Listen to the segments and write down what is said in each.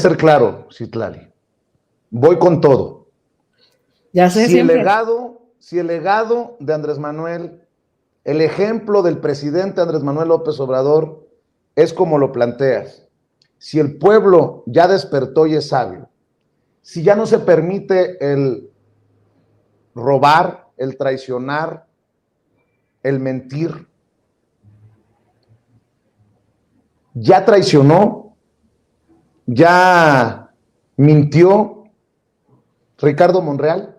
ser claro, Citlali. Voy con todo. Ya sé, si el legado de Andrés Manuel, el ejemplo del presidente Andrés Manuel López Obrador es como lo planteas, si el pueblo ya despertó y es sabio, si ya no se permite el robar, el traicionar, el mentir, ya traicionó, ya mintió Ricardo Monreal.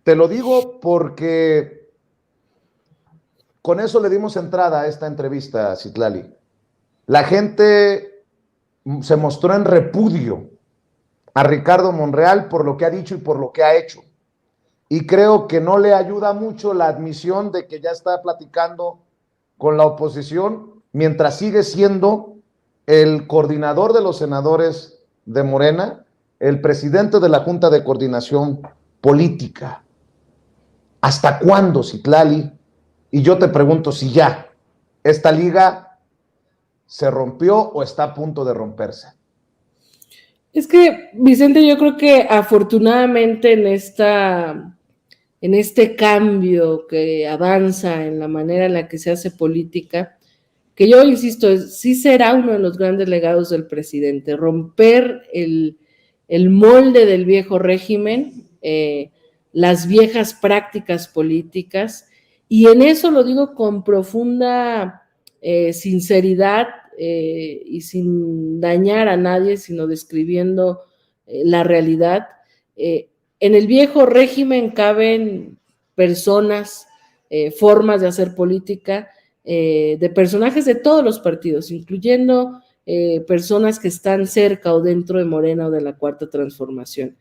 Te lo digo porque con eso le dimos entrada a esta entrevista, Citlali. La gente se mostró en repudio a Ricardo Monreal por lo que ha dicho y por lo que ha hecho. Y creo que no le ayuda mucho la admisión de que ya está platicando con la oposición mientras sigue siendo el coordinador de los senadores de Morena, el presidente de la Junta de Coordinación Política. ¿Hasta cuándo, Citlali? Y yo te pregunto si ya esta liga se rompió o está a punto de romperse. Es que, Vicente, yo creo que afortunadamente en este cambio que avanza en la manera en la que se hace política, que yo insisto, sí será uno de los grandes legados del presidente, romper el molde del viejo régimen, las viejas prácticas políticas, y en eso lo digo con profunda sinceridad y sin dañar a nadie, sino describiendo la realidad. En el viejo régimen caben personas, formas de hacer política, de personajes de todos los partidos, incluyendo personas que están cerca o dentro de Morena o de la Cuarta Transformación.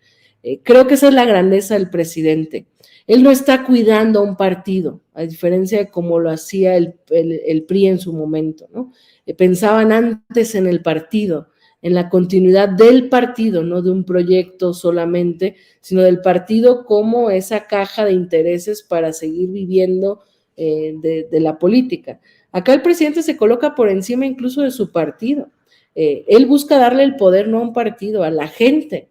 Creo que esa es la grandeza del presidente. Él no está cuidando a un partido, a diferencia de como lo hacía el PRI en su momento, ¿no? Pensaban antes en el partido, en la continuidad del partido, no de un proyecto solamente, sino del partido como esa caja de intereses para seguir viviendo de la política. Acá el presidente se coloca por encima incluso de su partido. Él busca darle el poder no a un partido, a la gente.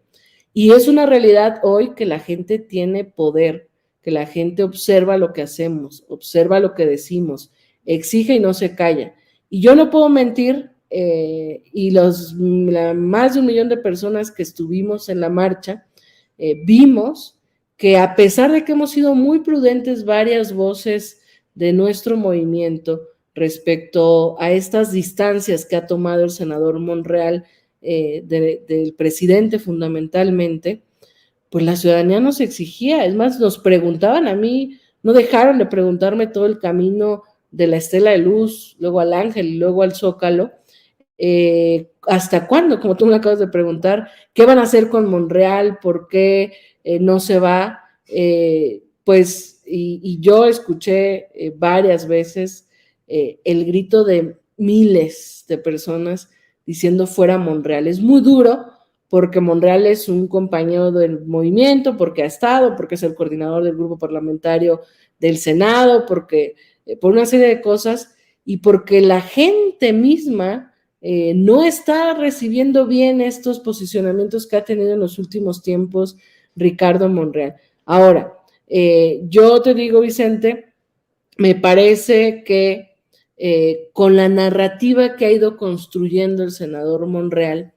Y es una realidad hoy que la gente tiene poder, que la gente observa lo que hacemos, observa lo que decimos, exige y no se calla. Y yo no puedo mentir, y más de 1 millón de personas que estuvimos en la marcha, vimos que a pesar de que hemos sido muy prudentes varias voces de nuestro movimiento respecto a estas distancias que ha tomado el senador Monreal del presidente fundamentalmente, pues la ciudadanía nos exigía, es más, nos preguntaban a mí, no dejaron de preguntarme todo el camino de la Estela de Luz, luego al Ángel y luego al Zócalo, ¿hasta cuándo? Como tú me acabas de preguntar, ¿qué van a hacer con Monreal? ¿Por qué no se va? Pues, y yo escuché varias veces el grito de miles de personas diciendo fuera Monreal. Es muy duro porque Monreal es un compañero del movimiento, porque ha estado, porque es el coordinador del grupo parlamentario del Senado, porque por una serie de cosas, y porque la gente misma no está recibiendo bien estos posicionamientos que ha tenido en los últimos tiempos Ricardo Monreal. Ahora, yo te digo, Vicente, me parece que con la narrativa que ha ido construyendo el senador Monreal,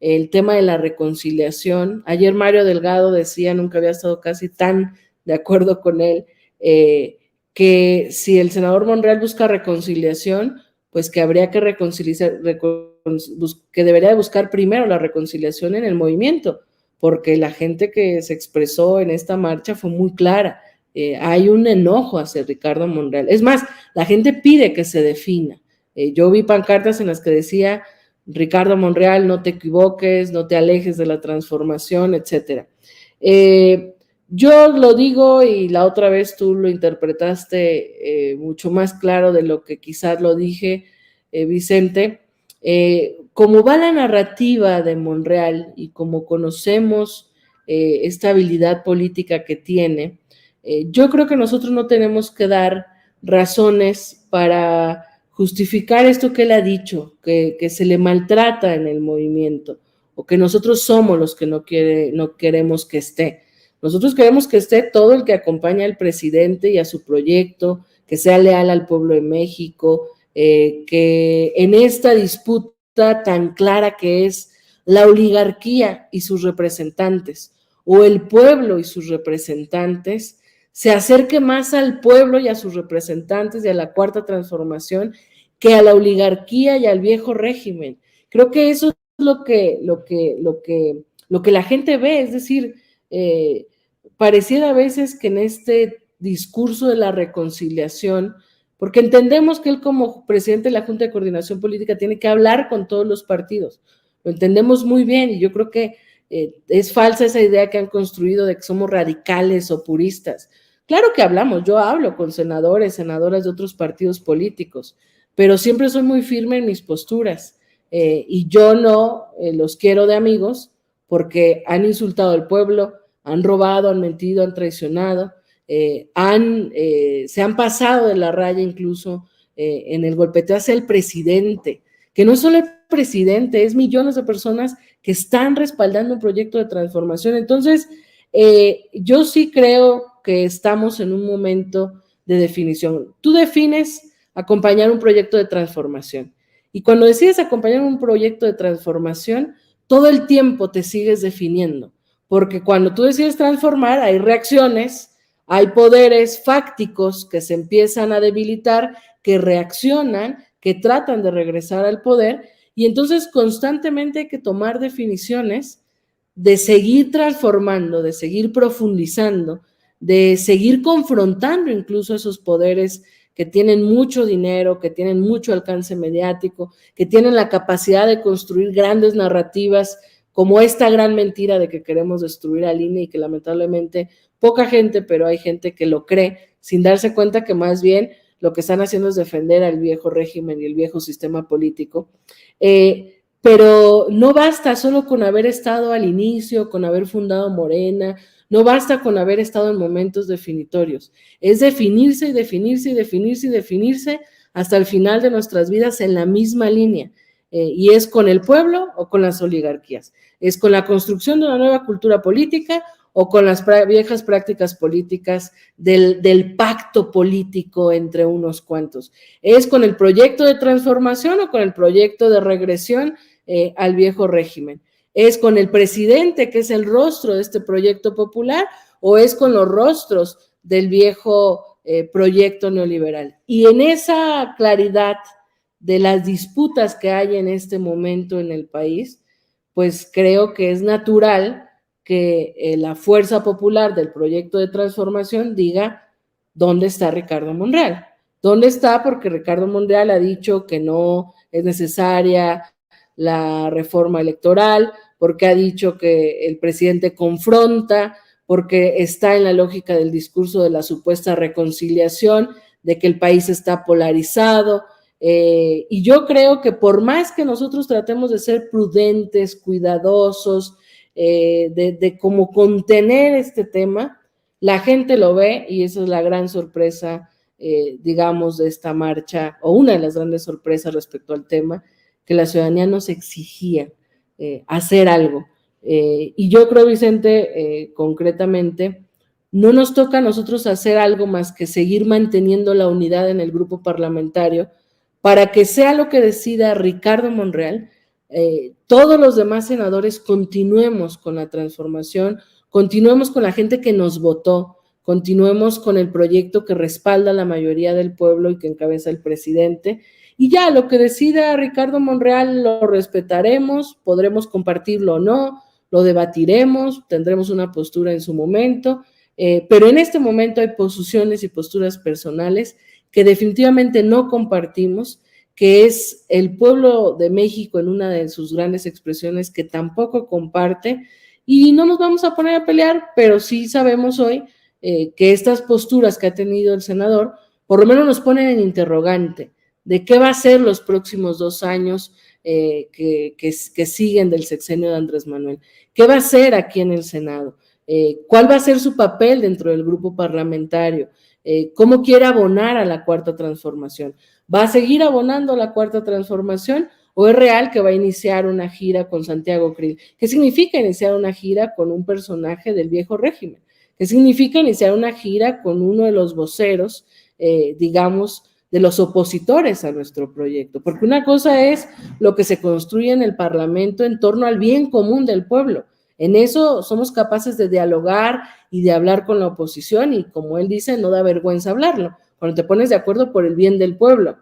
el tema de la reconciliación, ayer Mario Delgado decía, nunca había estado casi tan de acuerdo con él, que si el senador Monreal busca reconciliación, pues que habría que que debería de buscar primero la reconciliación en el movimiento, porque la gente que se expresó en esta marcha fue muy clara. Hay un enojo hacia Ricardo Monreal. Es más, la gente pide que se defina. Yo vi pancartas en las que decía Ricardo Monreal, no te equivoques, no te alejes de la transformación, etcétera. Yo lo digo y la otra vez tú lo interpretaste mucho más claro de lo que quizás lo dije, Vicente. Como va la narrativa de Monreal y como conocemos esta habilidad política que tiene, yo creo que nosotros no tenemos que dar razones para justificar esto que él ha dicho, que se le maltrata en el movimiento, o que nosotros somos los que no queremos que esté. Nosotros queremos que esté todo el que acompaña al presidente y a su proyecto, que sea leal al pueblo de México, que en esta disputa tan clara que es la oligarquía y sus representantes, o el pueblo y sus representantes, se acerque más al pueblo y a sus representantes y a la Cuarta Transformación que a la oligarquía y al viejo régimen. Creo que eso es lo que la gente ve, es decir, pareciera a veces que en este discurso de la reconciliación, porque entendemos que él como presidente de la Junta de Coordinación Política tiene que hablar con todos los partidos, lo entendemos muy bien y yo creo que es falsa esa idea que han construido de que somos radicales o puristas. Claro que hablamos, yo hablo con senadores, senadoras de otros partidos políticos, pero siempre soy muy firme en mis posturas y yo no los quiero de amigos porque han insultado al pueblo, han robado, han mentido, han traicionado, se han pasado de la raya incluso en el golpeteo hacia el presidente, que no es solo el presidente, es millones de personas que están respaldando un proyecto de transformación. Entonces, yo sí creo que estamos en un momento de definición. Tú defines acompañar un proyecto de transformación y cuando decides acompañar un proyecto de transformación, todo el tiempo te sigues definiendo, porque cuando tú decides transformar hay reacciones, hay poderes fácticos que se empiezan a debilitar, que reaccionan, que tratan de regresar al poder y entonces constantemente hay que tomar definiciones de seguir transformando, de seguir profundizando, de seguir confrontando incluso esos poderes que tienen mucho dinero, que tienen mucho alcance mediático, que tienen la capacidad de construir grandes narrativas como esta gran mentira de que queremos destruir al INE y que lamentablemente poca gente, pero hay gente que lo cree sin darse cuenta que más bien lo que están haciendo es defender al viejo régimen y el viejo sistema político. Pero no basta solo con haber estado al inicio, con haber fundado Morena, no basta con haber estado en momentos definitorios, es definirse y definirse y definirse y definirse hasta el final de nuestras vidas en la misma línea, y es con el pueblo o con las oligarquías, es con la construcción de una nueva cultura política o con las viejas prácticas políticas del pacto político entre unos cuantos, es con el proyecto de transformación o con el proyecto de regresión al viejo régimen. ¿Es con el presidente, que es el rostro de este proyecto popular, o es con los rostros del viejo proyecto neoliberal? Y en esa claridad de las disputas que hay en este momento en el país, pues creo que es natural que la fuerza popular del proyecto de transformación diga ¿dónde está Ricardo Monreal? ¿Dónde está? Porque Ricardo Monreal ha dicho que no es necesaria la reforma electoral, porque ha dicho que el presidente confronta, porque está en la lógica del discurso de la supuesta reconciliación, de que el país está polarizado, y yo creo que por más que nosotros tratemos de ser prudentes, cuidadosos, de cómo contener este tema, la gente lo ve y esa es la gran sorpresa, digamos, de esta marcha, o una de las grandes sorpresas respecto al tema, que la ciudadanía nos exigía hacer algo. Y yo creo, Vicente, concretamente, no nos toca a nosotros hacer algo más que seguir manteniendo la unidad en el grupo parlamentario para que sea lo que decida Ricardo Monreal, todos los demás senadores continuemos con la transformación, continuemos con la gente que nos votó, continuemos con el proyecto que respalda la mayoría del pueblo y que encabeza el presidente, y ya lo que decida Ricardo Monreal lo respetaremos, podremos compartirlo o no, lo debatiremos, tendremos una postura en su momento, pero en este momento hay posiciones y posturas personales que definitivamente no compartimos, que es el pueblo de México en una de sus grandes expresiones que tampoco comparte, y no nos vamos a poner a pelear, pero sí sabemos hoy que estas posturas que ha tenido el senador por lo menos nos ponen en interrogante de qué va a ser los próximos 2 años que siguen del sexenio de Andrés Manuel, qué va a ser aquí en el Senado, cuál va a ser su papel dentro del grupo parlamentario, cómo quiere abonar a la Cuarta Transformación. ¿Va a seguir abonando a la Cuarta Transformación ¿O es real que va a iniciar una gira con Santiago Krill? ¿Qué significa iniciar una gira con un personaje del viejo régimen? ¿Qué significa iniciar una gira con uno de los voceros, digamos, de los opositores a nuestro proyecto? Porque una cosa es lo que se construye en el Parlamento en torno al bien común del pueblo. En eso somos capaces de dialogar y de hablar con la oposición y, como él dice, no da vergüenza hablarlo, cuando te pones de acuerdo por el bien del pueblo.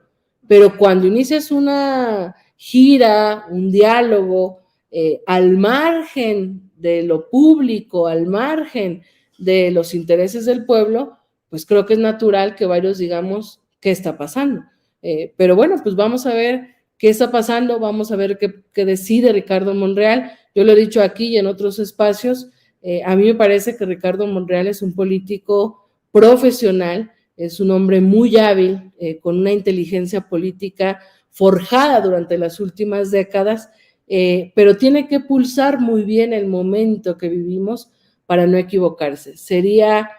Pero cuando inicias una gira, un diálogo, al margen de lo público, al margen de los intereses del pueblo, pues creo que es natural que varios digamos qué está pasando. Pero bueno, pues vamos a ver qué está pasando, vamos a ver qué decide Ricardo Monreal. Yo lo he dicho aquí y en otros espacios, a mí me parece que Ricardo Monreal es un político profesional, es un hombre muy hábil, con una inteligencia política forjada durante las últimas décadas, pero tiene que pulsar muy bien el momento que vivimos para no equivocarse. Sería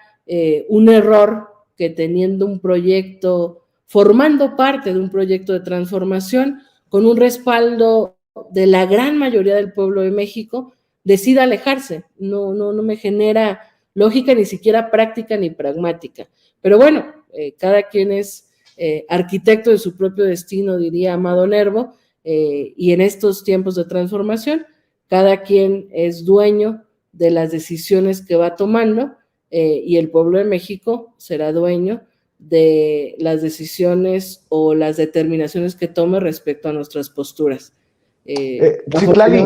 un error que teniendo un proyecto, formando parte de un proyecto de transformación, con un respaldo de la gran mayoría del pueblo de México, decida alejarse. No me genera lógica, ni siquiera práctica ni pragmática. Pero bueno, cada quien es arquitecto de su propio destino, diría Amado Nervo, y en estos tiempos de transformación, cada quien es dueño de las decisiones que va tomando, y el pueblo de México será dueño de las decisiones o las determinaciones que tome respecto a nuestras posturas. Citlali,